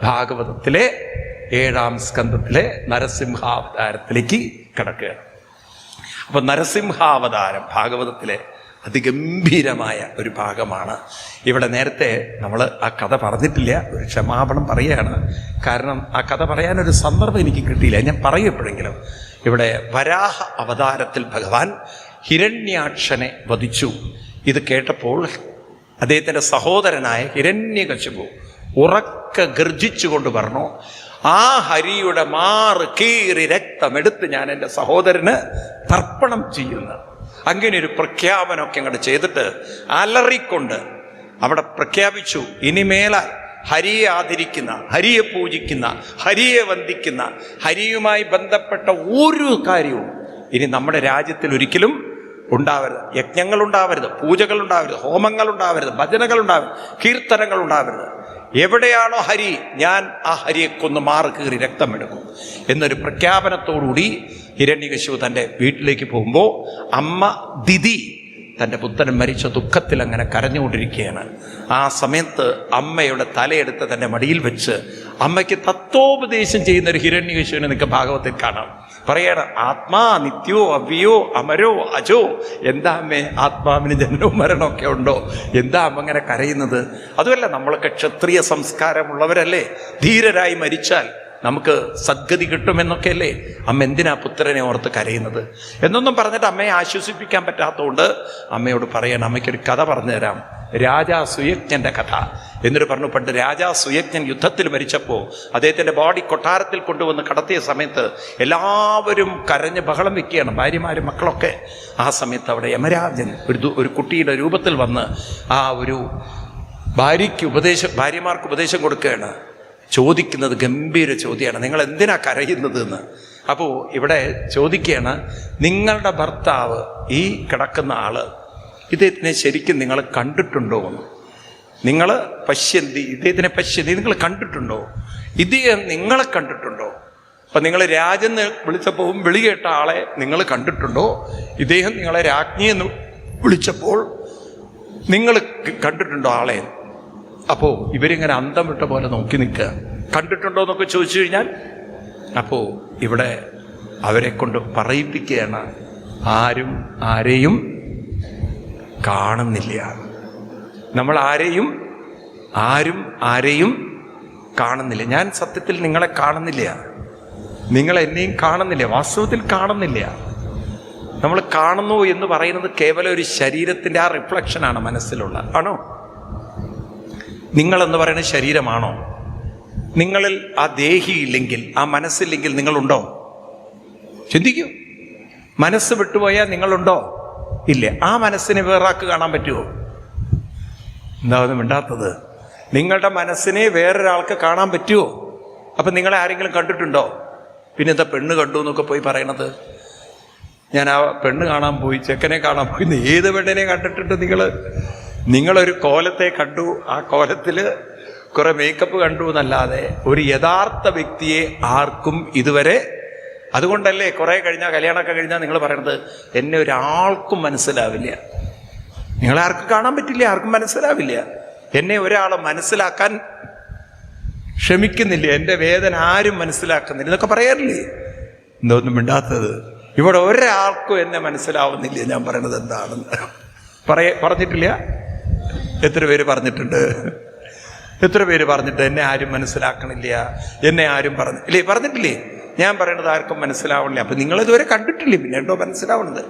ഭാഗവതത്തിലെ 7-ാം സ്കന്ധത്തിലെ നരസിംഹാവതാരത്തിലേക്ക് കിടക്കുകയാണ്. അപ്പൊ നരസിംഹാവതാരം ഭാഗവതത്തിലെ അതിഗംഭീരമായ ഒരു ഭാഗമാണ്. ഇവിടെ നേരത്തെ നമ്മൾ ആ കഥ പറഞ്ഞിട്ടില്ല, ഒരു ക്ഷമാപണം പറയുകയാണ്. കാരണം ആ കഥ പറയാനൊരു സന്ദർഭം എനിക്ക് കിട്ടിയില്ല. ഞാൻ പറയും എപ്പോഴെങ്കിലും. ഇവിടെ വരാഹ അവതാരത്തിൽ ഭഗവാൻ ഹിരണ്യാക്ഷനെ വധിച്ചു. ഇത് കേട്ടപ്പോൾ അദ്ദേഹത്തിൻ്റെ സഹോദരനായ ഹിരണ്യകശിപു ഉറക്കെ ഗർജിച്ചുകൊണ്ട് പറഞ്ഞു, ആ ഹരിയുടെ മാറ് കീറി രക്തമെടുത്ത് ഞാൻ എൻ്റെ സഹോദരന് തർപ്പണം ചെയ്യുന്നു. അങ്ങനെ ഒരു പ്രഖ്യാപനമൊക്കെ അങ്ങോട്ട് ചെയ്തിട്ട് അലറിക്കൊണ്ട് അവിടെ പ്രഖ്യാപിച്ചു, ഇനിമേലാൽ ഹരിയെ ആദരിക്കുന്ന, ഹരിയെ പൂജിക്കുന്ന, ഹരിയെ വന്ദിക്കുന്ന, ഹരിയുമായി ബന്ധപ്പെട്ട ഒരു കാര്യവും ഇനി നമ്മുടെ രാജ്യത്തിൽ ഒരിക്കലും ഉണ്ടാവരുത്. യജ്ഞങ്ങൾ ഉണ്ടാവരുത്, പൂജകൾ ഉണ്ടാവരുത്, ഹോമങ്ങൾ ഉണ്ടാവരുത്, ഭജനകൾ ഉണ്ടാവരുത്, കീർത്തനങ്ങൾ ഉണ്ടാവരുത്. എവിടെയാണോ ഹരി, ഞാൻ ആ ഹരിയെ കൊന്ന് മാറ് കീറി രക്തമെടുക്കും എന്നൊരു പ്രഖ്യാപനത്തോടുകൂടി ഹിരണ്യകശിപു തൻ്റെ വീട്ടിലേക്ക് പോകുമ്പോൾ അമ്മ ദിതി തൻ്റെ പുത്രൻ മരിച്ച ദുഃഖത്തിൽ അങ്ങനെ കരഞ്ഞുകൊണ്ടിരിക്കുകയാണ്. ആ സമയത്ത് അമ്മയുടെ തലയെടുത്ത് തൻ്റെ മടിയിൽ വെച്ച് അമ്മയ്ക്ക് തത്വോപദേശം ചെയ്യുന്ന ഒരു ഹിരണ്യകശിപുവിനെ നിങ്ങൾക്ക് ഭാഗവത്തിൽ കാണാം. പറയണ, ആത്മാ നിത്യോ അവ്യോ അമരോ അജോ. എന്താ അമ്മേ, ആത്മാവിന് ജനനവും മരണമൊക്കെ ഉണ്ടോ? എന്താ അമ്മ അങ്ങനെ കരയുന്നത്? അതുമല്ല, നമ്മളൊക്കെ ക്ഷത്രിയ സംസ്കാരമുള്ളവരല്ലേ, ധീരരായി മരിച്ചാൽ നമുക്ക് സദ്ഗതി കിട്ടുമെന്നൊക്കെ അല്ലേ അമ്മ എന്തിനാ പുത്രനെ ഓർത്ത് കരയുന്നത് എന്നൊന്നും പറഞ്ഞിട്ട് അമ്മയെ ആശ്വസിപ്പിക്കാൻ പറ്റാത്തതുകൊണ്ട് അമ്മയോട് പറയണം, അമ്മയ്ക്കൊരു കഥ പറഞ്ഞു തരാം, രാജാ സുയജ്ഞൻ്റെ കഥ എന്നിട്ട് പറഞ്ഞു. പണ്ട് രാജാ സുയജ്ഞൻ യുദ്ധത്തിൽ മരിച്ചപ്പോൾ അദ്ദേഹത്തിൻ്റെ ബോഡി കൊട്ടാരത്തിൽ കൊണ്ടുവന്ന് കടത്തിയ സമയത്ത് എല്ലാവരും കരഞ്ഞ് ബഹളം വെക്കുകയാണ്, ഭാര്യമാരും മക്കളൊക്കെ. ആ സമയത്ത് അവിടെ യമരാജൻ ഒരു കുട്ടിയുടെ രൂപത്തിൽ വന്ന് ആ ഒരു ഭാര്യമാർക്ക് ഉപദേശം കൊടുക്കുകയാണ്. ചോദിക്കുന്നത് ഗംഭീര ചോദ്യമാണ്, നിങ്ങൾ എന്തിനാ കരയുന്നത് എന്ന്. അപ്പോൾ ഇവിടെ ചോദിക്കുകയാണ്, നിങ്ങളുടെ ഭർത്താവ് ഈ കിടക്കുന്ന ആള് ഇദ്ദേഹത്തിനെ ശരിക്കും നിങ്ങൾ കണ്ടിട്ടുണ്ടോ എന്ന്. നിങ്ങൾ പശ്യന്തി, ഇദ്ദേഹത്തിനെ പശ്യന്തി, നിങ്ങൾ കണ്ടിട്ടുണ്ടോ? ഇദ്ദേഹം നിങ്ങളെ കണ്ടിട്ടുണ്ടോ? അപ്പം നിങ്ങൾ രാജെന്ന് വിളിച്ചപ്പോൾ വിളി കേട്ട ആളെ നിങ്ങൾ കണ്ടിട്ടുണ്ടോ? ഇദ്ദേഹം നിങ്ങളെ രാജ്ഞിയെന്ന് വിളിച്ചപ്പോൾ നിങ്ങൾ കണ്ടിട്ടുണ്ടോ ആളെ? അപ്പോൾ ഇവരിങ്ങനെ അന്തം വിട്ട പോലെ നോക്കി നിൽക്കുക. കണ്ടിട്ടുണ്ടോ എന്നൊക്കെ ചോദിച്ചു കഴിഞ്ഞാൽ അപ്പോൾ ഇവിടെ അവരെ കൊണ്ട് പറയിപ്പിക്കുകയാണ്, ആരും ആരെയും കാണുന്നില്ല. നമ്മൾ ആരും ആരെയും കാണുന്നില്ല. ഞാൻ സത്യത്തിൽ നിങ്ങളെ കാണുന്നില്ല, നിങ്ങൾ എന്നെയും കാണുന്നില്ല, വാസ്തവത്തിൽ കാണുന്നില്ല. നമ്മൾ കാണുന്നു എന്ന് പറയുന്നത് കേവലം ഒരു ശരീരത്തിൻ്റെ ആ റിഫ്ലക്ഷനാണ് മനസ്സിലുള്ള. ആണോ? നിങ്ങളെന്ന് പറയുന്നത് ശരീരമാണോ? നിങ്ങളിൽ ആ ദേഹിയില്ലെങ്കിൽ, ആ മനസ്സില്ലെങ്കിൽ നിങ്ങളുണ്ടോ? ചിന്തിക്കൂ. മനസ്സ് വിട്ടുപോയാൽ നിങ്ങളുണ്ടോ? ഇല്ല. ആ മനസ്സിനെ വേറൊരാൾക്ക് കാണാൻ പറ്റുമോ? എന്താ ഒന്നും മിണ്ടാത്തത്? നിങ്ങളുടെ മനസ്സിനെ വേറൊരാൾക്ക് കാണാൻ പറ്റുമോ? അപ്പം നിങ്ങളെ ആരെങ്കിലും കണ്ടിട്ടുണ്ടോ? പിന്നെ എന്താ പെണ്ണ് കണ്ടു എന്നൊക്കെ പോയി പറയണത്? ഞാൻ ആ പെണ്ണ് കാണാൻ പോയി, ചെക്കനെ കാണാൻ പോയി, ഏത് പെണ്ണിനെ കണ്ടിട്ടുണ്ട് നിങ്ങളൊരു കോലത്തെ കണ്ടു, ആ കോലത്തിൽ കുറെ മേക്കപ്പ് കണ്ടു എന്നല്ലാതെ ഒരു യഥാർത്ഥ വ്യക്തിയെ ആർക്കും ഇതുവരെ. അതുകൊണ്ടല്ലേ കുറെ കഴിഞ്ഞാൽ, കല്യാണമൊക്കെ കഴിഞ്ഞാൽ നിങ്ങൾ പറയണത്, എന്നെ ഒരാൾക്കും മനസ്സിലാവില്ല. നിങ്ങളെ ആർക്കും കാണാൻ പറ്റില്ല, ആർക്കും മനസ്സിലാവില്ല. എന്നെ ഒരാൾ മനസ്സിലാക്കാൻ ശ്രമിക്കുന്നില്ല, എൻ്റെ വേദന ആരും മനസ്സിലാക്കുന്നില്ല എന്നൊക്കെ പറയാറില്ലേ? എന്തൊന്നും മിണ്ടാത്തത്? ഇവിടെ ഒരാൾക്കും എന്നെ മനസ്സിലാവുന്നില്ല. ഞാൻ പറയണത് എന്താണെന്ന് പറഞ്ഞിട്ടില്ല. എത്ര പേര് പറഞ്ഞിട്ടുണ്ട്? എത്ര പേര് പറഞ്ഞിട്ട് എന്നെ ആരും മനസ്സിലാക്കണില്ല, എന്നെ ആരും പറഞ്ഞിട്ടില്ലേ? ഞാൻ പറയണത് ആർക്കും മനസ്സിലാവണില്ല. അപ്പം നിങ്ങളിതുവരെ കണ്ടിട്ടില്ലേ, പിന്നെ എന്തോ മനസ്സിലാവണത്?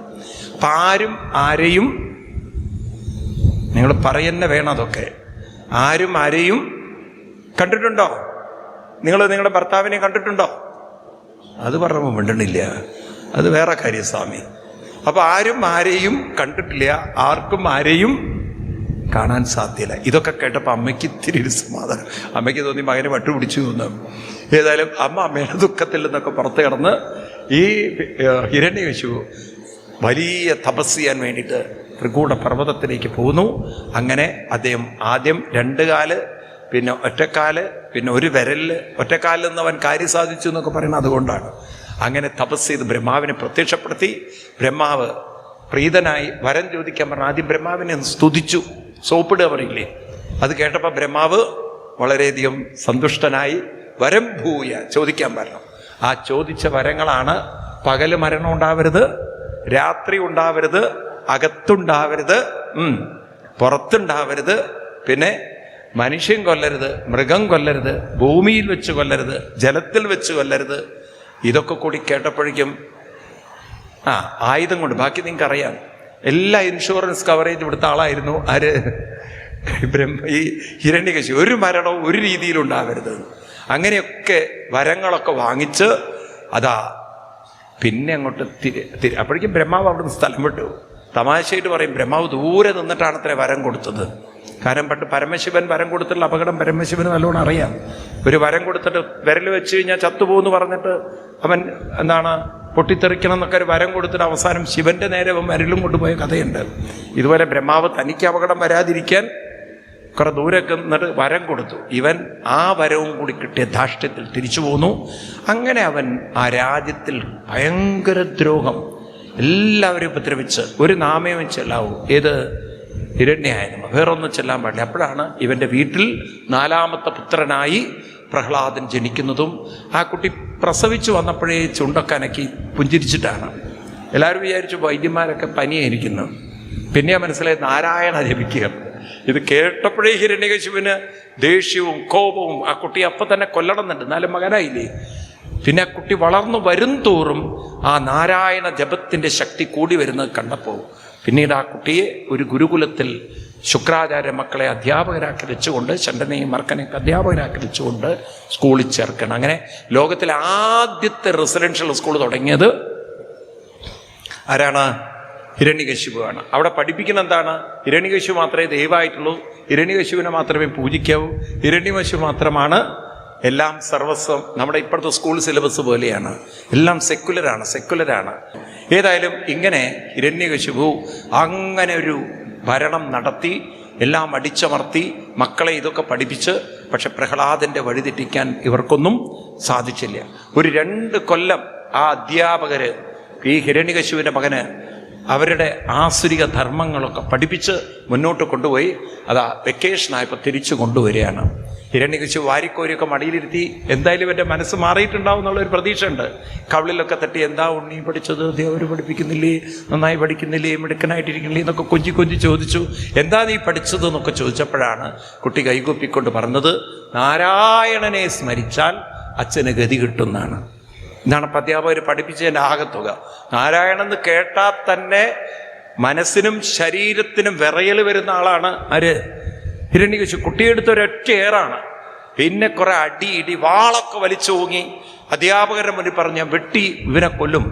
അപ്പം ആരും ആരെയും, നിങ്ങൾ പറയുന്ന വേണം അതൊക്കെ. ആരും ആരെയും കണ്ടിട്ടുണ്ടോ? നിങ്ങൾ നിങ്ങളുടെ ഭർത്താവിനെ കണ്ടിട്ടുണ്ടോ? അത് പറയുമ്പോൾ മിണ്ടണില്ല, അത് വേറെ കാര്യം സ്വാമി. അപ്പം ആരും ആരെയും കണ്ടിട്ടില്ല, ആർക്കും ആരെയും കാണാൻ സാധ്യല്ല. ഇതൊക്കെ കേട്ടപ്പോൾ അമ്മയ്ക്ക് ഇത്തിരി ഒരു സമാധാനം. അമ്മയ്ക്ക് തോന്നി മകനെ വട്ടുപിടിച്ചു തോന്നു. ഏതായാലും അമ്മയുടെ ദുഃഖത്തിൽ നിന്നൊക്കെ പുറത്ത് കിടന്ന് ഈ ഹിരണ്യകശിപു വലിയ തപസ് ചെയ്യാൻ വേണ്ടിയിട്ട് ത്രികൂട പർവ്വതത്തിലേക്ക് പോകുന്നു. അങ്ങനെ അദ്ദേഹം ആദ്യം 2 കാല്, പിന്നെ ഒറ്റക്കാല്, പിന്നെ ഒരു വിരലിൽ, ഒറ്റക്കാലിൽ നിന്ന് അവൻ കാര്യം സാധിച്ചു എന്നൊക്കെ പറയുന്നത് അതുകൊണ്ടാണ്. അങ്ങനെ തപസ് ചെയ്ത് ബ്രഹ്മാവിനെ പ്രത്യക്ഷപ്പെടുത്തി. ബ്രഹ്മാവ് പ്രീതനായി വരം ചോദിക്കാൻ പറഞ്ഞ ആദ്യം ബ്രഹ്മാവിനെ സ്തുതിച്ചു, സോപ്പിടുക പറയില്ലേ? അത് കേട്ടപ്പോൾ ബ്രഹ്മാവ് വളരെയധികം സന്തുഷ്ടനായി വരം ഭൂയ ചോദിക്കാൻ പറഞ്ഞു. ആ ചോദിച്ച വരങ്ങളാണ് പകല് മരണം ഉണ്ടാവരുത്, രാത്രി ഉണ്ടാവരുത്, അകത്തുണ്ടാവരുത്, പുറത്തുണ്ടാവരുത്, പിന്നെ മനുഷ്യൻ കൊല്ലരുത്, മൃഗം കൊല്ലരുത്, ഭൂമിയിൽ വെച്ച് കൊല്ലരുത്, ജലത്തിൽ വെച്ച് കൊല്ലരുത്. ഇതൊക്കെ കൂടി കേട്ടപ്പോഴേക്കും ആയുധം കൊണ്ട് ബാക്കി നിങ്ങൾക്ക് അറിയാം. എല്ലാ ഇൻഷുറൻസ് കവറേജ് കൊടുത്ത ആളായിരുന്നു ആര്? ഈ ഹിരണ്യകശിപു. ഒരു മരണവും ഒരു രീതിയിലുണ്ടാവരുത്. അങ്ങനെയൊക്കെ വരങ്ങളൊക്കെ വാങ്ങിച്ച് പിന്നെ അങ്ങോട്ട് അപ്പോഴേക്കും ബ്രഹ്മാവ് അവിടുന്ന് സ്ഥലം വിട്ടു. തമാശയായിട്ട് പറയും, ബ്രഹ്മാവ് ദൂരെ നിന്നിട്ടാണ് അത്ര വരം കൊടുത്തത്. കാരണം പണ്ട് പരമശിവൻ വരം കൊടുത്തിട്ടുള്ള അപകടം പരമശിവന് നല്ലോണം അറിയാം. ഒരു വരം കൊടുത്തിട്ട് വിരൽ വെച്ച് കഴിഞ്ഞാൽ ചത്തുപോകുന്നു പറഞ്ഞിട്ട് അവൻ പൊട്ടിത്തെറിക്കണം എന്നൊക്കെ ഒരു വരം കൊടുത്തിട്ട് അവസാനം ശിവന്റെ നേരെ അവൻ വിരലും കൊണ്ടുപോയ കഥയുണ്ട്. ഇതുപോലെ ബ്രഹ്മാവ് തനിക്ക് അപകടം വരാതിരിക്കാൻ കുറെ ദൂരൊക്കെ നിന്നിട്ട് വരം കൊടുത്തു. ഇവൻ ആ വരവും കൂടി കിട്ടിയ ധാർഷ്ട്യത്തിൽ തിരിച്ചു പോന്നു. അങ്ങനെ അവൻ ആ രാജ്യത്തിൽ ഭയങ്കര ദ്രോഹം, എല്ലാവരും ഉപദ്രവിച്ച് ഒരു നാമയം ചെല്ലാവൂ. ഏത്? ഹിരണ്യായനം. വേറൊന്നും ചെല്ലാൻ പാടില്ല. അപ്പോഴാണ് ഇവൻ്റെ വീട്ടിൽ 4ാമത്തെ പുത്രനായി പ്രഹ്ലാദൻ ജനിക്കുന്നതും. ആ കുട്ടി പ്രസവിച്ചു വന്നപ്പോഴേ ചുണ്ടൊക്കെ അനക്കി പുഞ്ചിരിച്ചിട്ടാണ്. എല്ലാവരും വിചാരിച്ചു വൈദ്യന്മാരൊക്കെ പനിയായിരിക്കുന്നു. പിന്നെ മനസ്സിലായി നാരായണ ജപിക്കുക. ഇത് കേട്ടപ്പോഴേ ഹിരണ്യകശിപുവിന് ദേഷ്യവും കോപവും. ആ കുട്ടിയെ അപ്പം തന്നെ കൊല്ലണമെന്നുണ്ട്, എന്നാലും മകനായില്ലേ. പിന്നെ ആ കുട്ടി വളർന്നു വരും തോറും ആ നാരായണ ജപത്തിൻ്റെ ശക്തി കൂടി വരുന്നത് കണ്ടപ്പോൾ പിന്നീട് ആ കുട്ടിയെ ഒരു ഗുരുകുലത്തിൽ ശുക്രാചാര്യ മക്കളെ അധ്യാപകരാക്കി വെച്ചുകൊണ്ട്, ശണ്ടനെയും മർക്കനെയൊക്കെ അധ്യാപകരാക്കി വെച്ചുകൊണ്ട് സ്കൂളിൽ ചേർക്കണം. അങ്ങനെ ലോകത്തിലെ ആദ്യത്തെ റെസിഡൻഷ്യൽ സ്കൂൾ തുടങ്ങിയത് ആരാണ്? ഹിരണ്യകശിപുവാണ്. അവിടെ പഠിപ്പിക്കുന്ന എന്താണ്? ഹിരണ്യകശിപു മാത്രമേ ദൈവമായിട്ടുള്ളൂ, ഹിരണ്യകശിപുവിനെ മാത്രമേ പൂജിക്കാവൂ, ഹിരണ്യകശിപു മാത്രമാണ് എല്ലാം സർവസ്വം. നമ്മുടെ ഇപ്പോഴത്തെ സ്കൂൾ സിലബസ് പോലെയാണ്, എല്ലാം സെക്കുലറാണ്. ഏതായാലും ഇങ്ങനെ ഹിരണ്യകശിപു അങ്ങനെ ഒരു ഭരണം നടത്തി, എല്ലാം അടിച്ചമർത്തി, മക്കളെ ഇതൊക്കെ പഠിപ്പിച്ച്. പക്ഷെ പ്രഹ്ലാദൻ്റെ വഴിതെറ്റിക്കാൻ ഇവർക്കൊന്നും സാധിച്ചില്ല. ഒരു 2 കൊല്ലം ആ അധ്യാപകര് ഈ ഹിരണ്യകശിപുവിൻ്റെ മകന് അവരുടെ ആസുരിക ധർമ്മങ്ങളൊക്കെ പഠിപ്പിച്ച് മുന്നോട്ട് കൊണ്ടുപോയി. വെക്കേഷനായപ്പോൾ തിരിച്ചു കൊണ്ടുവരികയാണ്. ഹിരണ്യകശിപു വാരിക്കോരിയൊക്കെ മടിയിലിരുത്തി. എന്തായാലും എൻ്റെ മനസ്സ് മാറിയിട്ടുണ്ടാവും എന്നുള്ളൊരു പ്രതീക്ഷ ഉണ്ട്. കവിളിലൊക്കെ തട്ടി, എന്താ ഉണ്ണി പഠിച്ചത്? അവർ പഠിപ്പിക്കുന്നില്ലേ? നന്നായി പഠിക്കുന്നില്ലേ? മിടുക്കനായിട്ടിരിക്കുന്നില്ലേ? എന്നൊക്കെ കൊഞ്ചി ചോദിച്ചു. എന്താ നീ പഠിച്ചത് എന്നൊക്കെ ചോദിച്ചപ്പോഴാണ് കുട്ടി കൈകൂപ്പിക്കൊണ്ട് പറഞ്ഞത്, നാരായണനെ സ്മരിച്ചാൽ അച്ഛന് ഗതി കിട്ടുന്നതാണ്. ഇതാണ് അധ്യാപകർ പഠിപ്പിച്ചതിൻ്റെ ആകത്തുക. നാരായണൻ എന്ന് കേട്ടാൽ തന്നെ മനസ്സിനും ശരീരത്തിനും വിറയൽ വരുന്ന ആളാണ് ആര്? ഹിരണ്യകശിപു. കുട്ടിയെടുത്ത ഒരൊറ്റ ഏറാണ്. പിന്നെ കുറെ അടി വാളൊക്കെ വലിച്ചു ഓങ്ങി അധ്യാപകരുടെ മുന്നിൽ പറഞ്ഞ്, ഞാൻ ഇവനെ കൊല്ലും,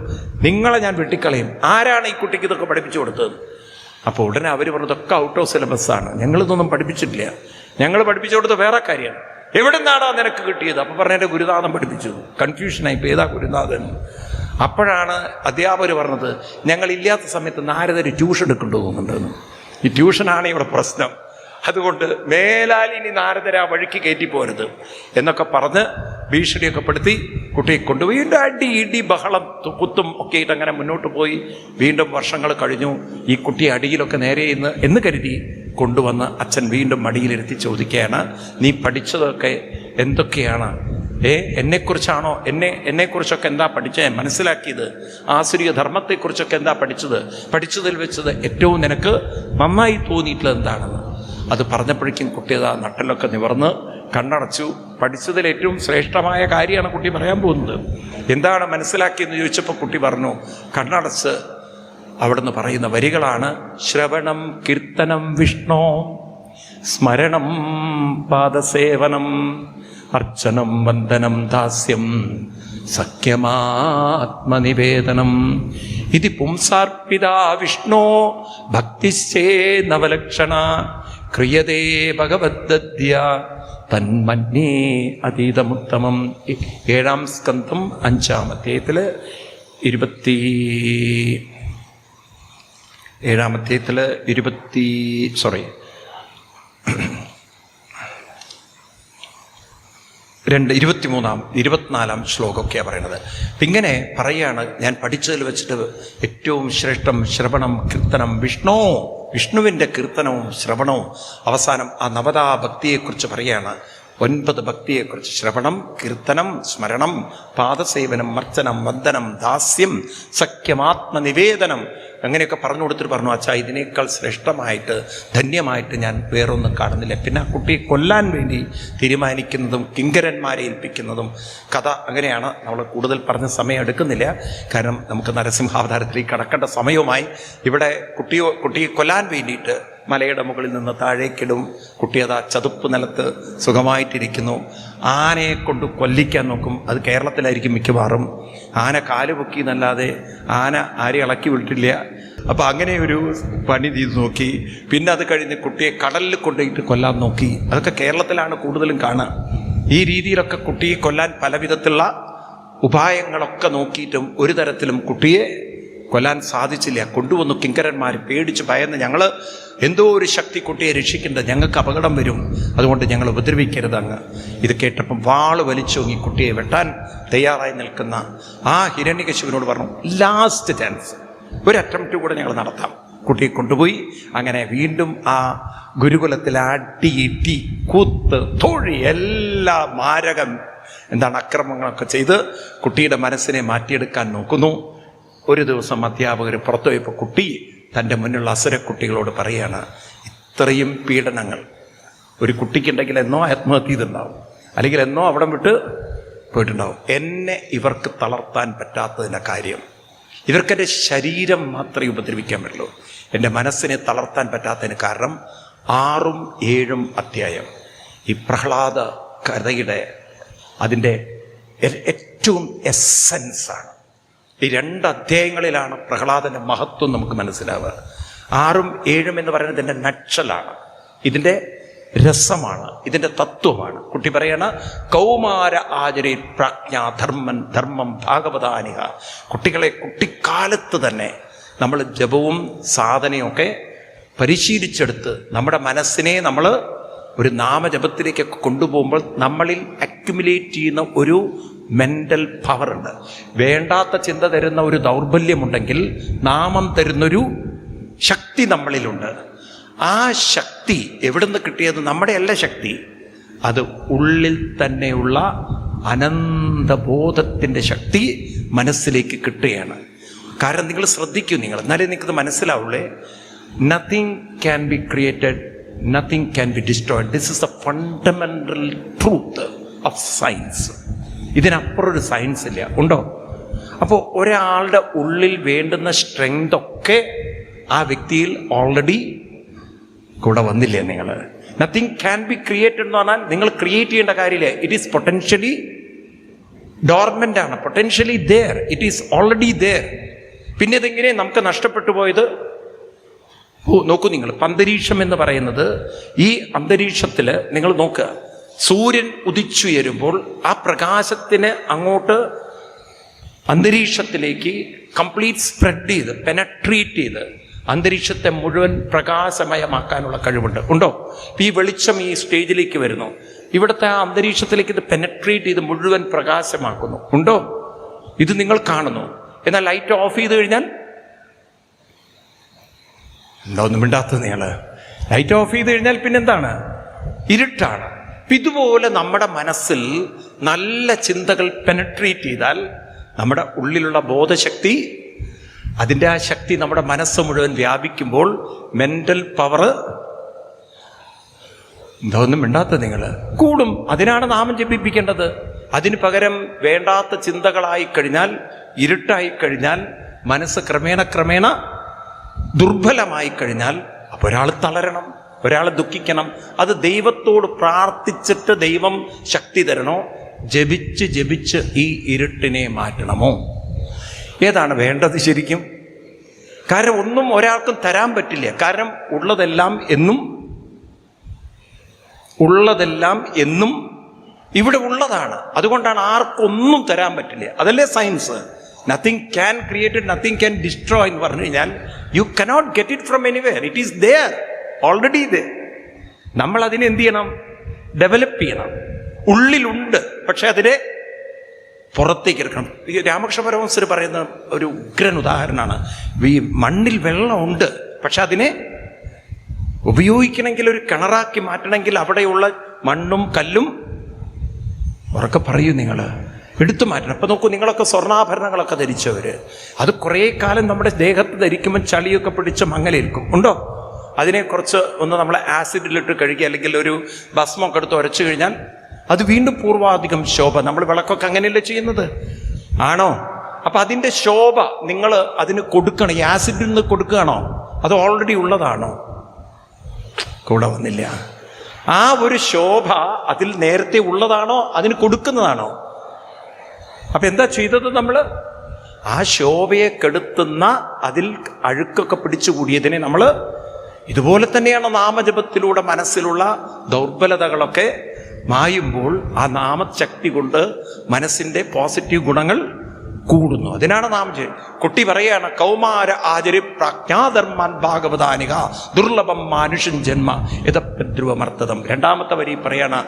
നിങ്ങളെ ഞാൻ വെട്ടിക്കളയും. ആരാണ് ഈ കുട്ടിക്ക് ഇതൊക്കെ പഠിപ്പിച്ചു കൊടുത്തത്? അപ്പോൾ ഉടനെ അവർ പറഞ്ഞതൊക്കെ ഔട്ട് ഓഫ് സിലബസാണ്, ഞങ്ങളിതൊന്നും പഠിപ്പിച്ചിട്ടില്ല, ഞങ്ങൾ പഠിപ്പിച്ചു കൊടുത്ത വേറെ കാര്യമാണ്. എവിടെ നിന്നാടാ നിനക്ക് കിട്ടിയത്? അപ്പം പറഞ്ഞ എൻ്റെ ഗുരുനാഥൻ പഠിപ്പിച്ചു. കൺഫ്യൂഷനായി, ഇപ്പോൾ ഏതാ ഗുരുനാഥൻ? അപ്പോഴാണ് അധ്യാപകർ പറഞ്ഞത്, ഞങ്ങളില്ലാത്ത സമയത്ത് നാരദര് ട്യൂഷൻ എടുക്കേണ്ടി പോകുന്നുണ്ടെന്ന്. ഈ ട്യൂഷനാണ് ഇവിടെ പ്രശ്നം. അതുകൊണ്ട് മേലാൽ ഇനി നാരദര വഴിക്ക് കയറ്റിപ്പോരുത് എന്നൊക്കെ പറഞ്ഞ് ഭീഷണിയൊക്കെ പെടുത്തി കുട്ടിയെ കൊണ്ട് വീണ്ടും ഇടി ബഹളം കുത്തും ഒക്കെ ആയിട്ട് അങ്ങനെ മുന്നോട്ട് പോയി. വീണ്ടും വർഷങ്ങൾ കഴിഞ്ഞു. ഈ കുട്ടി അടിയിലൊക്കെ നേരെ എന്ന് കരുതി കൊണ്ടുവന്ന് അച്ഛൻ വീണ്ടും മടിയിലിരുത്തി ചോദിക്കുകയാണ്, നീ പഠിച്ചതൊക്കെ എന്തൊക്കെയാണ്? എന്നെക്കുറിച്ചാണോ? എന്നെക്കുറിച്ചൊക്കെ എന്താ പഠിച്ചത്? മനസ്സിലാക്കിയത്? ആസുരിക ധർമ്മത്തെക്കുറിച്ചൊക്കെ എന്താ പഠിച്ചതിൽ വെച്ചത് ഏറ്റവും നിനക്ക് നന്നായി തോന്നിയിട്ടുള്ളത് എന്താണെന്ന് അത് പറഞ്ഞപ്പോഴേക്കും കുട്ടിയതാ നട്ടലൊക്കെ നിവർന്ന് കണ്ണടച്ചു. പഠിച്ചതിൽ ഏറ്റവും ശ്രേഷ്ഠമായ കാര്യമാണ് കുട്ടി പറയാൻ പോകുന്നത്. എന്താണ് മനസ്സിലാക്കിയെന്ന് ചോദിച്ചപ്പോൾ കുട്ടി പറഞ്ഞു, കണ്ണടച്ച് അവിടുന്ന് പറയുന്ന വരികളാണ്: ശ്രവണം കീർത്തനം വിഷ്ണോ, സ്മരണം പാദസേവനം, അർച്ചനം വന്ദനം ദാസ്യം, സഖ്യമാത്മനിവേദനം. ഇതി പുംസാർപ്പിതാ വിഷ്ണോ ഭക്തിശ്ചേ നവലക്ഷണ, ക്രിയതേ ഭഗവദ്ദദ്യ തന്മന്യേ അതീതമുത്തമം. 7-ാം സ്കന്ധം 5-ാം അധ്യായത്തിൽ 24-ാം ശ്ലോകമൊക്കെയാണ് പറയണത്. ഇങ്ങനെ പറയാണ്, ഞാൻ പഠിച്ചതിൽ വെച്ചിട്ട് ഏറ്റവും ശ്രേഷ്ഠം ശ്രവണം കീർത്തനം വിഷ്ണു, വിഷ്ണുവിൻ്റെ കീർത്തനവും ശ്രവണവും. അവസാനം ആ നവതാ ഭക്തിയെക്കുറിച്ച് പറയാണ്. 9 ഭക്തിയെക്കുറിച്ച്: ശ്രവണം, കീർത്തനം, സ്മരണം, പാദസേവനം, മർച്ചനം, വന്ദനം, ദാസ്യം, സഖ്യമാത്മനിവേദനം. അങ്ങനെയൊക്കെ പറഞ്ഞു കൊടുത്തിട്ട് പറഞ്ഞു, അച്ഛാ ഇതിനേക്കാൾ ശ്രേഷ്ഠമായിട്ട് ധന്യമായിട്ട് ഞാൻ വേറൊന്നും കാണുന്നില്ല. പിന്നെ ആ കുട്ടിയെ കൊല്ലാൻ വേണ്ടി തീരുമാനിക്കുന്നതും കിങ്കരന്മാരെ ഏൽപ്പിക്കുന്നതും കഥ അങ്ങനെയാണ്. നമ്മൾ കൂടുതൽ പറഞ്ഞ സമയം എടുക്കുന്നില്ല, കാരണം നമുക്ക് നരസിംഹാവതാരത്തിലേക്ക് കടക്കേണ്ട സമയവുമായി. ഇവിടെ കുട്ടിയെ കൊല്ലാൻ വേണ്ടിയിട്ട് മലയുടെ മുകളിൽ നിന്ന് താഴേക്കിടും. കുട്ടിയതാ ചതുപ്പ് നിലത്ത് സുഖമായിട്ടിരിക്കുന്നു. ആനയെ കൊണ്ട് കൊല്ലിക്കാൻ നോക്കും. അത് കേരളത്തിലായിരിക്കും മിക്കവാറും. ആന കാല് പൊക്കി എന്നല്ലാതെ ആന ആരെ ഇളക്കി വിട്ടില്ല. അപ്പം അങ്ങനെ ഒരു പണി ചെയ്ത് നോക്കി. പിന്നെ അത് കഴിഞ്ഞ് കുട്ടിയെ കടലിൽ കൊണ്ടുപോയിട്ട് കൊല്ലാൻ നോക്കി. അതൊക്കെ കേരളത്തിലാണ് കൂടുതലും കാണുക. ഈ രീതിയിലൊക്കെ കുട്ടിയെ കൊല്ലാൻ പല വിധത്തിലുള്ള ഉപായങ്ങളൊക്കെ നോക്കിയിട്ടും ഒരു തരത്തിലും കുട്ടിയെ കൊല്ലാൻ സാധിച്ചില്ല. കൊണ്ടുവന്നു കിങ്കരന്മാർ പേടിച്ച് ഭയന്ന്, ഞങ്ങൾ എന്തോ ഒരു ശക്തി കുട്ടിയെ രക്ഷിക്കേണ്ടത്, ഞങ്ങൾക്ക് അപകടം വരും, അതുകൊണ്ട് ഞങ്ങൾ ഉപദ്രവിക്കരുത് അങ്ങ്. ഇത് കേട്ടപ്പം വാള് വലിച്ചോങ്ങി കുട്ടിയെ വെട്ടാൻ തയ്യാറായി നിൽക്കുന്ന ആ ഹിരണ്യകശിപുവിനോട് പറഞ്ഞു, ലാസ്റ്റ് ചാൻസ്, ഒരു അറ്റംപ്റ്റ് കൂടെ ഞങ്ങൾ നടത്താം. കുട്ടിയെ കൊണ്ടുപോയി. അങ്ങനെ വീണ്ടും ആ ഗുരുകുലത്തിൽ അടിയിട്ടി കൂത്ത് തൊഴി എല്ലാ മാരകം അക്രമങ്ങളൊക്കെ ചെയ്ത് കുട്ടിയുടെ മനസ്സിനെ മാറ്റിയെടുക്കാൻ നോക്കുന്നു. ഒരു ദിവസം അധ്യാപകർ പുറത്തു പോയപ്പോൾ കുട്ടി തൻ്റെ മുന്നിലുള്ള അസുരക്കുട്ടികളോട് പറയാണ്, ഇത്രയും പീഡനങ്ങൾ ഒരു കുട്ടിക്കുണ്ടെങ്കിൽ എന്നോ ആത്മഹത്യ ചെയ്തിട്ടുണ്ടാവും, അല്ലെങ്കിൽ എന്നോ അവിടം വിട്ട് പോയിട്ടുണ്ടാവും. എന്നെ ഇവർക്ക് തളർത്താൻ പറ്റാത്തതിൻ്റെ കാര്യം, ഇവർക്കെൻ്റെ ശരീരം മാത്രമേ ഉപദ്രവിക്കാൻ പറ്റുള്ളൂ, എൻ്റെ മനസ്സിനെ തളർത്താൻ പറ്റാത്തതിന് കാരണം 6ഉം 7ഉം അധ്യായം ഈ പ്രഹ്ലാദ കഥയുടെ അതിൻ്റെ ഏറ്റവും എസൻസാണ്. ഈ 2 അധ്യായങ്ങളിലാണ് പ്രഹ്ലാദൻ്റെ മഹത്വം നമുക്ക് മനസ്സിലാവുക. 6ഉം 7ഉം എന്ന് പറയുന്നത് ഇതിൻ്റെ നക്ഷലാണ്, ഇതിൻ്റെ രസമാണ്, ഇതിൻ്റെ തത്വമാണ്. കുട്ടി പറയണ കൗമാര ആചരേ പ്രാജ്ഞാ ധർമ്മം ഭാഗവതാനിക. കുട്ടികളെ കുട്ടിക്കാലത്ത് തന്നെ നമ്മൾ ജപവും സാധനയൊക്കെ പരിശീലിച്ചെടുത്ത് നമ്മുടെ മനസ്സിനെ നമ്മൾ ഒരു നാമജപത്തിലേക്കൊക്കെ കൊണ്ടുപോകുമ്പോൾ നമ്മളിൽ അക്യുമുലേറ്റ് ചെയ്യുന്ന ഒരു മെൻ്റൽ പവറുണ്ട്. വേണ്ടാത്ത ചിന്ത തരുന്ന ഒരു ദൗർബല്യമുണ്ടെങ്കിൽ നാമം തരുന്നൊരു ശക്തി നമ്മളിലുണ്ട്. ആ ശക്തി എവിടുന്ന് കിട്ടിയത്? നമ്മുടെയല്ല ശക്തി, അത് ഉള്ളിൽ തന്നെയുള്ള അനന്തബോധത്തിൻ്റെ ശക്തി മനസ്സിലേക്ക് കിട്ടുകയാണ്. കാരണം നിങ്ങൾ ശ്രദ്ധിക്കൂ, നിങ്ങൾ എന്നാലേ നിങ്ങൾക്കത് മനസ്സിലാവുള്ളേ. Nothing can be created, nothing can be destroyed. This is the fundamental truth of science. ഇതിനപ്പുറം ഒരു സയൻസ് ഇല്ല. ഉണ്ടോ? അപ്പോൾ ഒരാളുടെ ഉള്ളിൽ വേണ്ടുന്ന സ്ട്രെങ്ത് ഒക്കെ ആ വ്യക്തിയിൽ ഓൾറെഡി കൂടെ വന്നില്ലേ നിങ്ങൾ? നത്തിങ് ക്യാൻ ബി ക്രിയേറ്റഡ് എന്ന് പറഞ്ഞാൽ നിങ്ങൾ ക്രിയേറ്റ് ചെയ്യേണ്ട കാര്യമില്ല. ഇറ്റ് ഈസ് പൊട്ടൻഷ്യലി ഡോർമെൻ്റ് ആണ്, potentially there, it is already there. പിന്നെ ഇതെങ്ങനെ നമുക്ക് നഷ്ടപ്പെട്ടു പോയത്? നോക്കൂ നിങ്ങൾ, അന്തരീക്ഷം എന്ന് പറയുന്നത്, ഈ അന്തരീക്ഷത്തിൽ നിങ്ങൾ നോക്കുക, സൂര്യൻ ഉദിച്ചുയരുമ്പോൾ ആ പ്രകാശത്തിന് അങ്ങോട്ട് അന്തരീക്ഷത്തിലേക്ക് കംപ്ലീറ്റ് സ്പ്രെഡ് ചെയ്ത് പെനട്രേറ്റ് ചെയ്ത് അന്തരീക്ഷത്തെ മുഴുവൻ പ്രകാശമയമാക്കാനുള്ള കഴിവുണ്ട്. ഉണ്ടോ? ഈ വെളിച്ചം ഈ സ്റ്റേജിലേക്ക് വരുന്നു, ഇവിടുത്തെ ആ അന്തരീക്ഷത്തിലേക്ക് ഇത് പെനട്രേറ്റ് ചെയ്ത് മുഴുവൻ പ്രകാശമാക്കുന്നു. ഉണ്ടോ? ഇത് നിങ്ങൾ കാണുന്നു. എന്നാൽ ലൈറ്റ് ഓഫ് ചെയ്ത് കഴിഞ്ഞാൽ എന്താ ഒന്നും മിണ്ടാത്തത് നിങ്ങൾ? ലൈറ്റ് ഓഫ് ചെയ്ത് കഴിഞ്ഞാൽ പിന്നെന്താണ്? ഇരുട്ടാണ്. ഇതുപോലെ നമ്മുടെ മനസ്സിൽ നല്ല ചിന്തകൾ പെനട്രേറ്റ് ചെയ്താൽ നമ്മുടെ ഉള്ളിലുള്ള ബോധശക്തി, അതിൻ്റെ ആ ശക്തി നമ്മുടെ മനസ്സ് മുഴുവൻ വ്യാപിക്കുമ്പോൾ മെൻ്റൽ പവർ, എന്താ ഒന്നും മിണ്ടാത്തത് നിങ്ങൾ, കൂടും. അതിനാണ് നാമം ജപിപ്പിക്കേണ്ടത്. അതിന് പകരം വേണ്ടാത്ത ചിന്തകളായി കഴിഞ്ഞാൽ, ഇരുട്ടായി കഴിഞ്ഞാൽ, മനസ്സ് ക്രമേണ ദുർബലമായി കഴിഞ്ഞാൽ അപ്പോൾ ഒരാൾ തളരണം, ഒരാൾ ദുഃഖിക്കണം. അത് ദൈവത്തോട് പ്രാർത്ഥിച്ചിട്ട് ദൈവം ശക്തി തരണോ, ജപിച്ച് ഈ ഇരുട്ടിനെ മാറ്റണമോ? ഏതാണ് വേണ്ടത് ശരിക്കും? കാരണം ഒന്നും ഒരാൾക്കും തരാൻ പറ്റില്ല. കാരണം ഉള്ളതെല്ലാം എന്നും ഇവിടെ ഉള്ളതാണ്. അതുകൊണ്ടാണ് ആർക്കൊന്നും തരാൻ പറ്റില്ല. അതല്ലേ science. Nothing can created, nothing can destroy എന്ന് പറഞ്ഞു കഴിഞ്ഞാൽ you cannot get it from anywhere. It is there, already there. നമ്മൾ അതിനെ എന്ത് ചെയ്യണം? ഡെവലപ്പ് ചെയ്യണം. ഉള്ളിലുണ്ട്, പക്ഷെ അതിനെ പുറത്തേക്ക് എടുക്കണം. ഈ രാമകൃഷ്ണ പരമഹംസർ പറയുന്ന ഒരു ഉഗ്രൻ ഉദാഹരണമാണ്. ഈ മണ്ണിൽ വെള്ളമുണ്ട്, പക്ഷെ അതിനെ ഉപയോഗിക്കണമെങ്കിൽ, ഒരു കിണറാക്കി മാറ്റണമെങ്കിൽ അവിടെയുള്ള മണ്ണും കല്ലും ഉറക്കെ പറയൂ നിങ്ങൾ എടുത്തു മാറ്റണം. അപ്പം നോക്കൂ, നിങ്ങളൊക്കെ സ്വർണ്ണാഭരണങ്ങളൊക്കെ ധരിച്ചവർ, അത് കുറേ കാലം നമ്മുടെ ദേഹത്ത് ധരിക്കുമ്പോൾ ചളിയൊക്കെ പിടിച്ച് മങ്ങലേൽക്കും. ഉണ്ടോ? അതിനെ കുറച്ച് ഒന്ന് നമ്മൾ ആസിഡിലിട്ട് കഴുകി അല്ലെങ്കിൽ ഒരു ഭസ്മൊക്കെ എടുത്ത് ഉരച്ചു കഴിഞ്ഞാൽ അത് വീണ്ടും പൂർവാധികം ശോഭ. നമ്മൾ വിളക്കൊക്കെ അങ്ങനെയല്ലേ ചെയ്യുന്നത്? ആണോ? അപ്പം അതിൻ്റെ ശോഭ നിങ്ങൾ അതിന് കൊടുക്കണം. ഈ ആസിഡിൽ നിന്ന് കൊടുക്കുകയാണോ? അത് ഓൾറെഡി ഉള്ളതാണോ? കൂടെ വന്നില്ല. ആ ഒരു ശോഭ അതിൽ നേരത്തെ ഉള്ളതാണോ? അതിന് കൊടുക്കുന്നതാണോ? അപ്പം എന്താ ചെയ്തത് നമ്മൾ? ആ ശോഭയെ കെടുത്തുന്ന അതിൽ അഴുക്കൊക്കെ പിടിച്ചുകൂടിയതിനെ നമ്മൾ ഇതുപോലെ തന്നെയാണ് നാമജപത്തിലൂടെ മനസ്സിലുള്ള ദൗർബലതകളൊക്കെ മായുമ്പോൾ ആ നാമശക്തി കൊണ്ട് മനസ്സിൻ്റെ പോസിറ്റീവ് ഗുണങ്ങൾ കൂടുന്നു. അതിനാണ് നാമജപം. കുട്ടി പറയാണ്, കൗമാര ആചരി പ്രാജ്ഞാധർമാൻ ഭാഗവതാനിക ദുർലഭം മാനുഷൻ ജന്മ യഥദ്രുവമർത്തതം. രണ്ടാമത്തെ വരി പറയാണ്,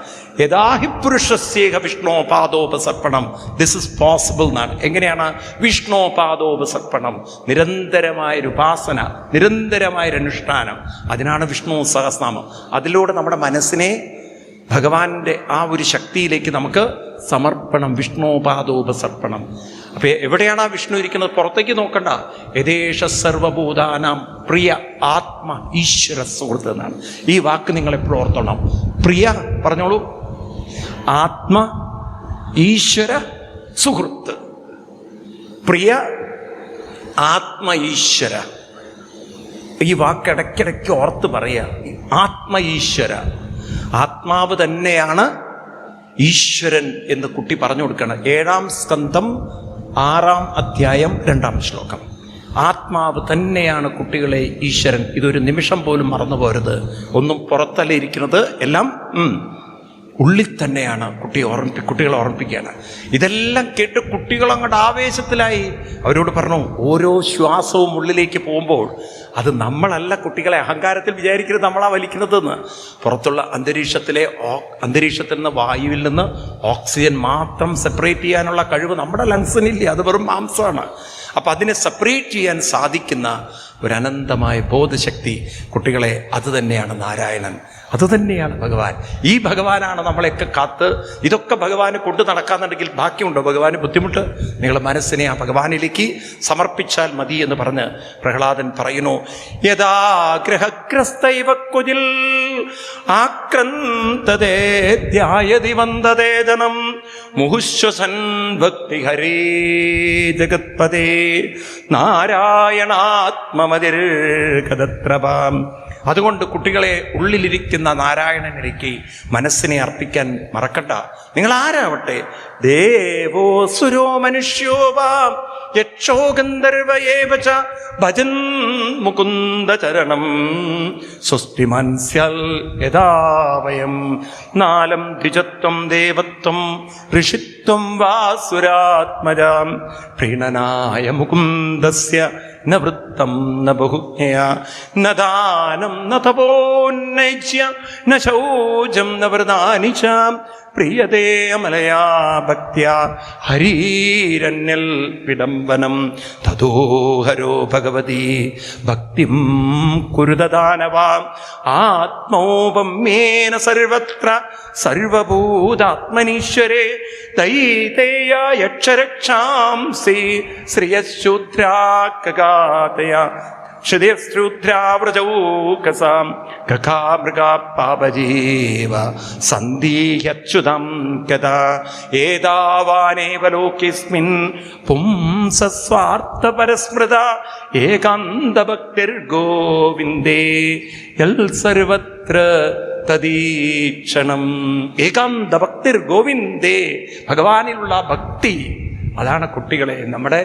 യഥാഹി പുരുഷസ്യേഹ വിഷ്ണോപാദോപസർപ്പണം. ദിസ് ഇസ് പോസിബിൾ എന്നാണ്. എങ്ങനെയാണ് വിഷ്ണോപാദോപസർപ്പണം? നിരന്തരമായൊരു ഉപാസന, നിരന്തരമായൊരു അനുഷ്ഠാനം. അതിനാണ് വിഷ്ണു സഹസ്രനാമം. അതിലൂടെ നമ്മുടെ മനസ്സിനെ ഭഗവാന്റെ ആ ഒരു ശക്തിയിലേക്ക് നമുക്ക് സമർപ്പണം. വിഷ്ണോപാദോപസർപ്പണം. അപ്പോൾ എവിടെയാണ് ആ വിഷ്ണു ഇരിക്കുന്നത്? പുറത്തേക്ക് നോക്കണ്ട. യഥേഷ സർവഭൂതാനാം പ്രിയ ആത്മ ഈശ്വര സുഹൃത്ത് എന്നാണ്. ഈ വാക്ക് നിങ്ങൾ എപ്പോഴും ഓർത്തോണം. പ്രിയ പറഞ്ഞോളൂ. ആത്മ ഈശ്വര സുഹൃത്ത്. പ്രിയ ആത്മ ഈശ്വര. ഈ വാക്ക് ഇടയ്ക്കിടയ്ക്ക് ഓർത്ത് പറയുക. ആത്മ ഈശ്വര. ആത്മാവ് തന്നെയാണ് ഈശ്വരൻ എന്ന് കുട്ടി പറഞ്ഞു കൊടുക്കണം. 7-ാം സ്കന്ധം 6-ാം അധ്യായം 2-ാം ശ്ലോകം. ആത്മാവ് തന്നെയാണ് കുട്ടികളെ ഈശ്വരൻ. ഇതൊരു നിമിഷം പോലും മറന്നു പോരുത്. ഒന്നും പുറത്തല്ല ഇരിക്കുന്നത്, എല്ലാം ഉള്ളിൽ തന്നെയാണ്. കുട്ടികളെ ഓർമ്മിപ്പിക്കുകയാണ്. ഇതെല്ലാം കേട്ട് കുട്ടികൾ അങ്ങോട്ട് ആവേശത്തിലായി. അവരോട് പറഞ്ഞു, ഓരോ ശ്വാസവും ഉള്ളിലേക്ക് പോകുമ്പോൾ അത് നമ്മളല്ല കുട്ടികളെ അഹങ്കാരത്തിൽ വിചാരിക്കരുത് നമ്മളാ വലിക്കുന്നതെന്ന്. പുറത്തുള്ള അന്തരീക്ഷത്തിൽ നിന്ന് വായുവിൽ നിന്ന് ഓക്സിജൻ മാത്രം സെപ്പറേറ്റ് ചെയ്യാനുള്ള കഴിവ് നമ്മുടെ ലങ്സിനില്ല. അത് വെറും മാംസമാണ്. അപ്പം അതിനെ സെപ്പറേറ്റ് ചെയ്യാൻ സാധിക്കുന്ന ഒരു അനന്തമായ ബോധശക്തി കുട്ടികളെ, അത് തന്നെയാണ് നാരായണൻ, അത് തന്നെയാണ് ഭഗവാൻ. ഈ ഭഗവാനാണ് നമ്മളെയൊക്കെ കാത്ത്. ഇതൊക്കെ ഭഗവാന് കൊണ്ടു നടക്കാന്നുണ്ടെങ്കിൽ ബാക്കിയുണ്ടോ ഭഗവാന് ബുദ്ധിമുട്ട്? നിങ്ങളുടെ മനസ്സിനെ ആ ഭഗവാനിലേക്ക് സമർപ്പിച്ചാൽ മതി എന്ന് പറഞ്ഞ് പ്രഹ്ലാദൻ പറയുന്നു, യഥാഗ്രഹഗ്രസ്തൈവ കുജിൽ ആക്രന്തതേ ധ്യായതി വന്ദതേ ജനം മുഹുശ്വസൻ ഭക്തി ഹരേ ജഗത്പദേ നാരായണാത്മമതിർകദത്രപാം. അതുകൊണ്ട് കുട്ടികളെ ഉള്ളിലിരിക്കുന്ന നാരായണനിലേക്ക് മനസ്സിനെ അർപ്പിക്കാൻ മറക്കണ്ട. നിങ്ങൾ ആരാവട്ടെ, ദേവോസുരോ മനുഷ്യോ വാം യക്ഷോ ഗന്ധർവയേവ ച ഭജൻ മുകുന്ദ ചരണം സ്വസ്തിമാൻ സ്യാൽ യഥാ വയം നാലം ദ്വിജത്വം ദേവത്വം ഋഷിത്വം വാസുരാത്മജാം പ്രീണനായ മുകുന്ദസ്യ ന വൃത്തം ന ബഹുജ്ഞയ ന ദാനം ന തപോന്നൈജ്യ ന ശൗചം ന വ്രതാനി ച പ്രിയതേ അമലയാ ഭക്ത്യാ ഹരീരണ്യൽ വിഡംബനം തതോ ഹരോ ഭഗവതി ഭക്തിം കുരുദാനവാം ആത്മോപമ്യേന സർവത്ര സർവഭൂതാത്മനീശ്വരേ ദൈതേയായക്ഷരക്ഷാംസി ശ്രിയശൂദ്രാകഗാതയ ക്ഷുദ്രാവ്രജൗകസാം ഗഖാമൃഗാ പാപജീവ സന്ദീഹ്യച്യുതം ഗതാ ഏതാവാനേവ ലോകേസ്മിൻ പുംസസ്വാർത്ഥപരസ്മൃത ഏകാന്തഭക്തിർഗോവിന്ദേ യൽ സർവത്ര തദീക്ഷണം. ഏകാന്തഭക്തിർഗോവിന്ദേ, ഭഗവാനിലുള്ള ഭക്തി, അതാണ് കുട്ടികളെ നമ്മുടെ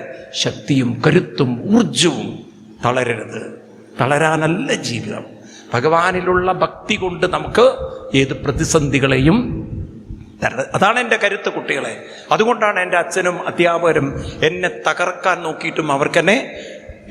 ശക്തിയും കരുത്തും ഊർജവും. തളരരുത്. തളരാനല്ല ജീവിതം. ഭഗവാനിലുള്ള ഭക്തി കൊണ്ട് നമുക്ക് ഏത് പ്രതിസന്ധികളെയും അതാണ് എൻ്റെ കരുത്ത് കുട്ടികളെ. അതുകൊണ്ടാണ് എൻ്റെ അച്ഛനും അധ്യാപകരും എന്നെ തകർക്കാൻ നോക്കിയിട്ടും അവർക്കെന്നെ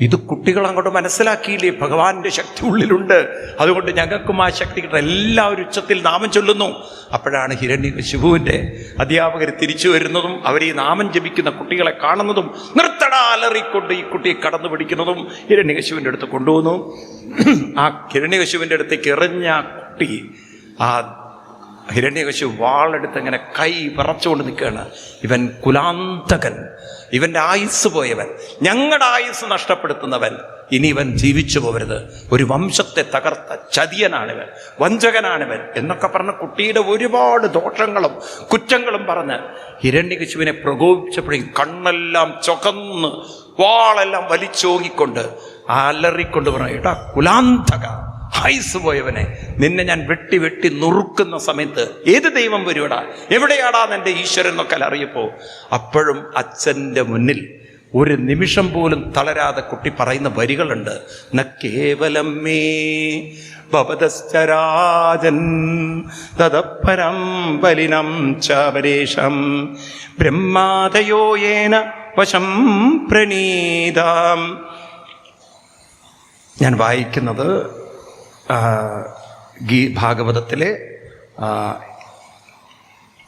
ഇത് കുട്ടികൾ അങ്ങോട്ട് മനസ്സിലാക്കിയില്ലേ, ഭഗവാന്റെ ശക്തി ഉള്ളിലുണ്ട്, അതുകൊണ്ട് ഞങ്ങൾക്കും ആ ശക്തി കിട്ടും. എല്ലാവരും ഉച്ചത്തിൽ നാമം ചൊല്ലുന്നു. അപ്പോഴാണ് ഹിരണ്യകശിപുവിൻ്റെ അധ്യാപകർ തിരിച്ചു വരുന്നതും അവർ ഈ നാമം ജപിക്കുന്ന കുട്ടികളെ കാണുന്നതും നിർത്തട അലറിക്കൊണ്ട് ഈ കുട്ടിയെ കടന്നു പിടിക്കുന്നതും ഹിരണ്യകശിപുവിൻ്റെ അടുത്ത് കൊണ്ടുവന്നു. ആ ഹിരണ്യകശിപുവിൻ്റെ അടുത്തേക്ക് എറിഞ്ഞ കുട്ടി ആ ഹിരണ്യകശിപു വാളെടുത്ത് ഇങ്ങനെ കൈ വിറച്ചുകൊണ്ട് നിൽക്കുകയാണ്. ഇവൻ കുലാന്തകൻ, ഇവൻ്റെ ആയുസ് പോയവൻ, ഞങ്ങളുടെ ആയുസ് നഷ്ടപ്പെടുത്തുന്നവൻ, ഇനി ഇവൻ ജീവിച്ചു പോകരുത്, ഒരു വംശത്തെ തകർത്ത ചതിയനാണിവൻ, വഞ്ചകനാണിവൻ എന്നൊക്കെ പറഞ്ഞ് കുട്ടിയുടെ ഒരുപാട് ദോഷങ്ങളും കുറ്റങ്ങളും പറഞ്ഞ് ഹിരണ്യകശിപുവിനെ പ്രകോപിച്ചപ്പോഴേക്കും കണ്ണെല്ലാം ചുകന്ന് വാളെല്ലാം വലിച്ചോങ്ങിക്കൊണ്ട് അലറിക്കൊണ്ട് പറഞ്ഞു, എടാ കുലാന്തക, ആയുസ് പോയവനെ, നിന്നെ ഞാൻ വെട്ടി വെട്ടി നുറുക്കുന്ന സമയത്ത് ഏത് ദൈവം വരുവടാ, എവിടെയാടാ നിന്റെ ഈശ്വരൻ എന്നൊക്കെ അറിയപ്പോ അപ്പോഴും അച്ഛൻ്റെ മുന്നിൽ ഒരു നിമിഷം പോലും തളരാതെ കുട്ടി പറയുന്ന വരികളുണ്ട്. ന കേവലം മേ ഭവതശ്ചരാജൻ തദപരം ബലിനം ചാപരേഷം ബ്രഹ്മാദയോ യേന വശം പ്രണീതാം. ഞാൻ വായിക്കുന്നത് ഭാഗവതത്തിലെ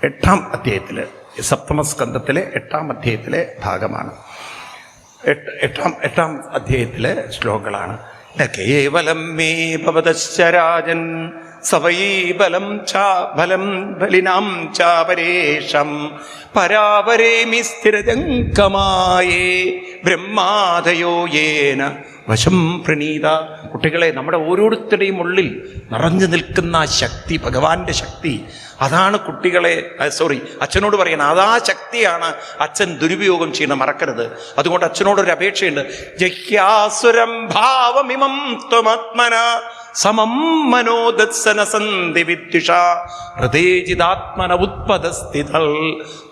8-ാം അധ്യായത്തിലെ, സപ്തമസ്കന്ധത്തിലെ 8-ാം അധ്യായത്തിലെ ഭാഗമാണ്. എട്ടാം അധ്യായത്തിലെ ശ്ലോകങ്ങളാണ്. കേവലം മേ ഭവതശ്ചരാജൻ സവൈ ബലം ചാ ബലം ബലിനാം ചാപരേഷം പരാവരേമി സ്ഥിരജങ്കമായേ ബ്രഹ്മാദയോ യേന വശം പ്രണീത. കുട്ടികളെ, നമ്മുടെ ഓരോരുത്തരുടെയും ഉള്ളിൽ നിറഞ്ഞു നിൽക്കുന്ന ആ ശക്തി, ഭഗവാന്റെ ശക്തി, അതാണ് കുട്ടികളെ അച്ഛനോട് പറയണം. അതാ ശക്തിയാണ് അച്ഛൻ ദുരുപയോഗം ചെയ്യണം, മറക്കരുത്. അതുകൊണ്ട് അച്ഛനോടൊരു അപേക്ഷയുണ്ട്. ജഹ്യാസുരം ഭാവമിമം ത്വമാത്മന സമം മനോദത്സന സന്ധി വിദ്യുഷ ഹൃദയജിതാത്മന ഉത്പദസ്ഥിതൽ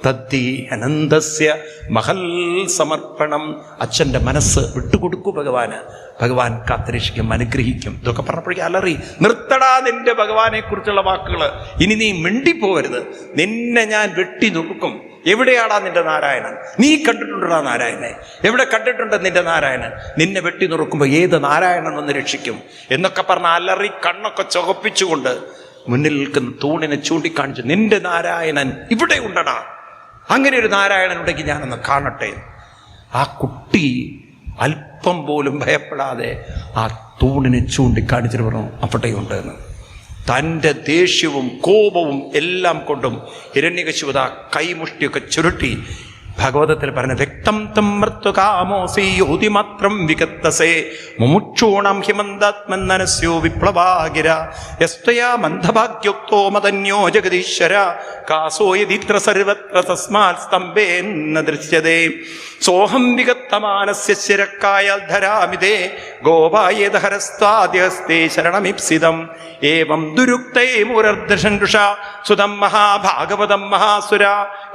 തദ്ധി അനന്തസ്യ മഹൽ സമർപ്പണം. അച്ഛൻ്റെ മനസ്സ് വിട്ടുകൊടുക്കൂ ഭഗവാന്, ഭഗവാൻ കാത്തരക്ഷിക്കും, അനുഗ്രഹിക്കും. ഇതൊക്കെ പറഞ്ഞപ്പോഴേക്കും അലറി, നിർത്തടാ നിന്റെ ഭഗവാനെ കുറിച്ചുള്ള വാക്കുകൾ, ഇനി നീ മിണ്ടിപ്പോകരുത്, നിന്നെ ഞാൻ വെട്ടി നുറുക്കും. എവിടെയാടാ നിന്റെ നാരായണൻ? നീ കണ്ടിട്ടുണ്ടാ നാരായണനെ? എവിടെ കണ്ടിട്ടുണ്ട് നിന്റെ നാരായണൻ? നിന്നെ വെട്ടി നുറുക്കുമ്പോൾ ഏത് നാരായണൻ വന്ന് രക്ഷിക്കും എന്നൊക്കെ പറഞ്ഞ അലറി കണ്ണൊക്കെ ചുവപ്പിച്ചുകൊണ്ട് മുന്നിൽ നിൽക്കുന്ന തൂണിനെ ചൂണ്ടിക്കാണിച്ചു, നിന്റെ നാരായണൻ ഇവിടെ ഉണ്ടടാ, അങ്ങനെ ഒരു നാരായണൻ ഉണ്ടെങ്കിൽ ഞാനൊന്ന് കാണട്ടെ. ആ കുട്ടി അല്പം പോലും ഭയപ്പെടാതെ ആ തൂണിനെ ചൂണ്ടിക്കാണിച്ചിട്ട് പറഞ്ഞു, അപ്പട്ടയുണ്ട് എന്ന്. തൻ്റെ ദേഷ്യവും കോപവും എല്ലാം കൊണ്ടും ഹിരണ്യകശിപു കൈമുഷ്ടിയൊക്കെ ചുരുട്ടി ഭാഗവതത്തിൽ പറഞ്ഞ വ്യക്തം തം മൃത്യുകാമോസി യോതിമാത്രം വികത്തസേ മുമുക്ഷൂണം ഹിമന്താത്മനസ്യോ വിപ്ലവാഗിര യസ്ത്വയാ മന്ദഭാഗ്യോക്തോ മദന്യോ ജഗദീശ്വര കാസോയതിത്ര സർവത്ര തസ്മാൽ സ്തംഭേന്ന ദൃശ്യതേ സോഹം വിഗത്തമാനസ്യ ശിരക്കായാൽ ധരാമിതേ ഗോപായേതഹരസ്വാദ്യഹസ്തേ ശരണമിപ്സിതം ഏവം ദുരുക്തൈ മുരർദൃശൻഷ സുതം മഹാഭാഗവതം മഹാസുര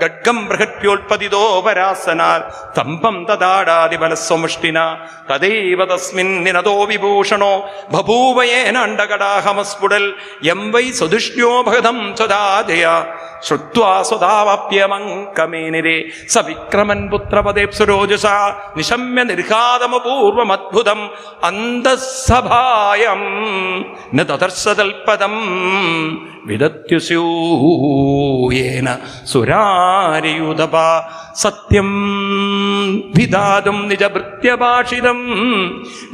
ഗഡ്ഗം ബൃഹത്യോൽപതിതോ പരാസനാൽ സ്തംഭം തദാടാദിബലസ്വമുഷ്ടിന തദൈവ തസ്മിൻ നിനതോ വിഭൂഷണോ ബഭൂവയേനാണ്ടകടാഹമസ്ഫുടൽ യം വൈ സ്വദുഷ്ണ്യോ ഭഗതം സ്വദാജയ ശ്രുത്വാ സ്വദാവാപ്യമങ്കമേനിരേ സവിക്രമൻ പുത്രപദേപ്സുരോജസ നിശമ്യ നിർഘാതമപൂർവമദ്ഭുതം അന്തസ്സഭായം ന തദർശതൽപദം വിദത്യുസ്യൂയേന സുരാരിയുതപ സത്യം വിദാതും നിജഭൃത്യഭാഷിതം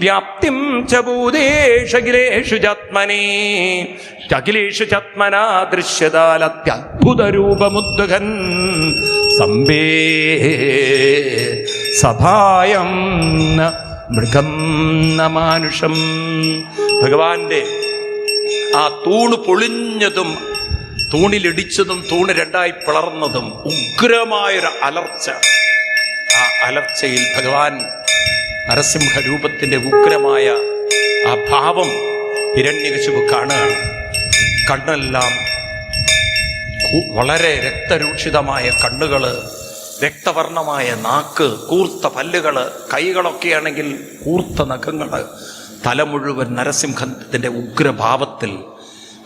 വ്യാപ്തിം ച ഭൂതേഷഖിലേഷു ചാത്മനി അഖിലേഷു ചാത്മനാ ദൃശ്യതാലത്യദ്ഭുതരൂപമുദ്ഗൻ സംബേ സഭായം മൃഗം ന മാനുഷം. ഭഗവാന്റെ ആ തൂണ് പൊളിഞ്ഞതും തൂണിലിടിച്ചതും തൂണ് രണ്ടായി പിളർന്നതും ഉഗ്രമായൊരു അലർച്ച. ആ അലർച്ചയിൽ ഭഗവാൻ നരസിംഹരൂപത്തിൻ്റെ ഉഗ്രമായ ആ ഭാവം ഹിരണ്യകശിപു കാണുകയാണ്. കണ്ണെല്ലാം വളരെ രക്തരൂക്ഷിതമായ കണ്ണുകൾ, രക്തവർണമായ നാക്ക്, കൂർത്ത പല്ലുകൾ, കൈകളൊക്കെയാണെങ്കിൽ കൂർത്ത നഖങ്ങൾ, തല മുഴുവൻ നരസിംഹത്തിൻ്റെ ഉഗ്രഭാവത്തിൽ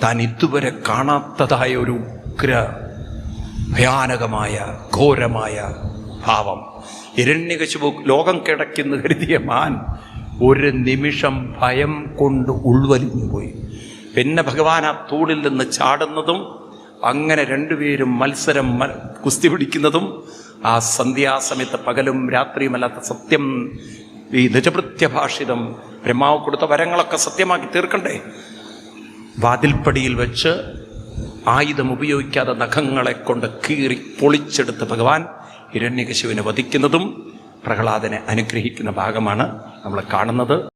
താൻ ഇതുവരെ കാണാത്തതായ ഒരു ഉഗ്ര ഭയാനകമായ ഘോരമായ ഭാവം. ഹിരണ്യകശിപു ലോകം കിടക്കുന്നു കരുതിയ മാൻ ഒരു നിമിഷം ഭയം കൊണ്ട് ഉൾവലിഞ്ഞു പോയി. പിന്നെ ഭഗവാൻ ആ തൂണിൽ നിന്ന് ചാടുന്നതും അങ്ങനെ രണ്ടുപേരും മത്സരം കുസ്തി പിടിക്കുന്നതും ആ സന്ധ്യാസമയത്ത് പകലും രാത്രിയുമല്ലാത്ത സത്യം, ഈ നിജഭൃത്യഭാഷിതം ബ്രഹ്മാവ് കൊടുത്ത വരങ്ങളൊക്കെ സത്യമാക്കി തീർക്കണ്ടേ, വാതിൽപ്പടിയിൽ വെച്ച് ആയുധം ഉപയോഗിക്കാതെ നഖങ്ങളെ കൊണ്ട് കീറി പൊളിച്ചെടുത്ത് ഭഗവാൻ ഹിരണ്യകശിപുവിനെ വധിക്കുന്നതും പ്രഹ്ലാദനെ അനുഗ്രഹിക്കുന്ന ഭാഗമാണ് നമ്മൾ കാണുന്നത്.